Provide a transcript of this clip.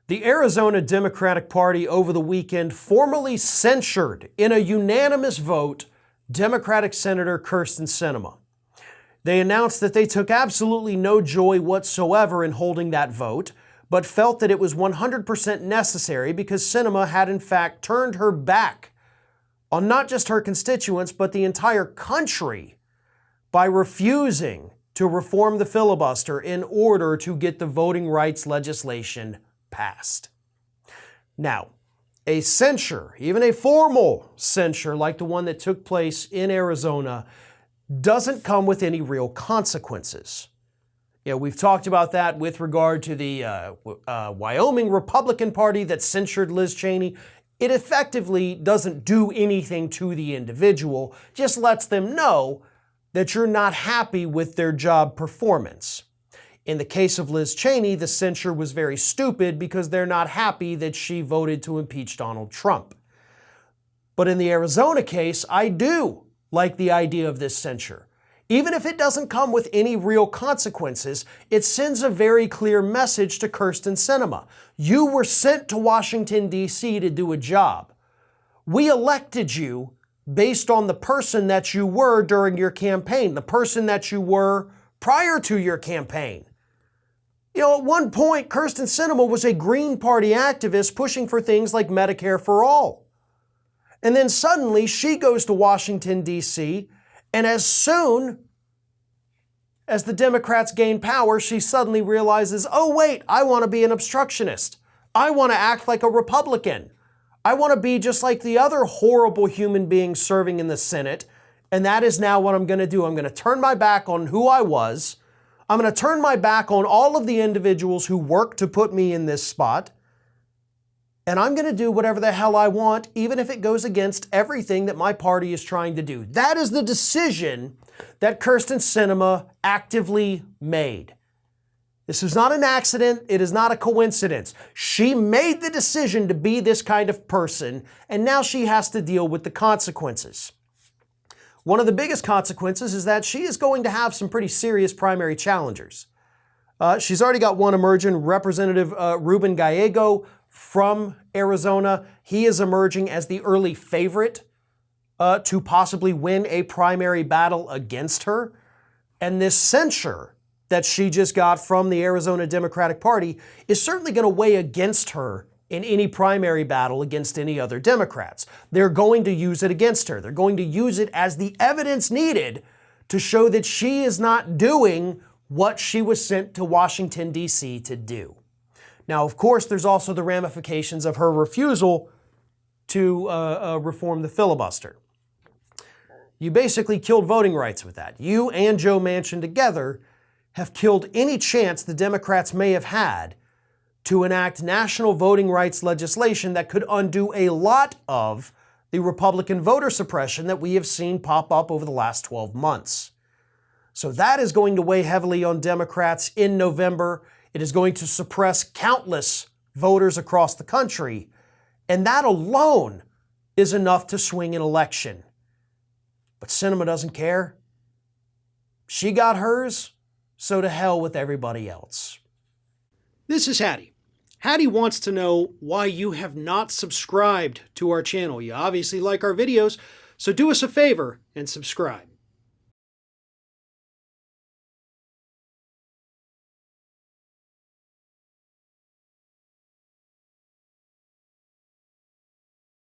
The Arizona Democratic Party over the weekend formally censured, in a unanimous vote, Democratic Senator Kyrsten Sinema. They announced that they took absolutely no joy whatsoever in holding that vote, but felt that it was 100% necessary because Sinema had in fact turned her back on not just her constituents, but the entire country by refusing to reform the filibuster in order to get the voting rights legislation passed. Now, a censure, even a formal censure like the one that took place in Arizona, doesn't come with any real consequences. We've talked about that with regard to the Wyoming Republican Party that censured Liz Cheney. It effectively doesn't do anything to the individual, just lets them know that you're not happy with their job performance. In the case of Liz Cheney, the censure was very stupid because they're not happy that she voted to impeach Donald Trump. But in the Arizona case, I do like the idea of this censure. Even if it doesn't come with any real consequences, it sends a very clear message to Kyrsten Sinema. You were sent to Washington, D.C. to do a job. We elected you based on the person that you were during your campaign, the person that you were prior to your campaign. At one point, Kyrsten Sinema was a Green Party activist pushing for things like Medicare for all. And then suddenly she goes to Washington, D.C., and as soon as the Democrats gain power, she suddenly realizes, oh wait, I want to be an obstructionist. I want to act like a Republican. I want to be just like the other horrible human beings serving in the Senate, and that is now what I'm going to do. I'm going to turn my back on who I was. I'm going to turn my back on all of the individuals who worked to put me in this spot, and I'm going to do whatever the hell I want, even if it goes against everything that my party is trying to do. That is the decision that Kyrsten Sinema actively made. This is not an accident. It is not a coincidence. She made the decision to be this kind of person, and now she has to deal with the consequences. One of the biggest consequences is that she is going to have some pretty serious primary challengers. She's already got one emerging, Representative Ruben Gallego from Arizona. He is emerging as the early favorite to possibly win a primary battle against her. And this censure that she just got from the Arizona Democratic Party is certainly going to weigh against her in any primary battle against any other Democrats. They're going to use it against her. They're going to use it as the evidence needed to show that she is not doing what she was sent to Washington, D.C. to do. Now, of course, there's also the ramifications of her refusal to reform the filibuster. You basically killed voting rights with that. You and Joe Manchin together have killed any chance the Democrats may have had to enact national voting rights legislation that could undo a lot of the Republican voter suppression that we have seen pop up over the last 12 months. So that is going to weigh heavily on Democrats in November. It is going to suppress countless voters across the country, and that alone is enough to swing an election. But Sinema doesn't care. She got hers, so to hell with everybody else. This is Hattie. Hattie wants to know why you have not subscribed to our channel. You obviously like our videos, so do us a favor and subscribe.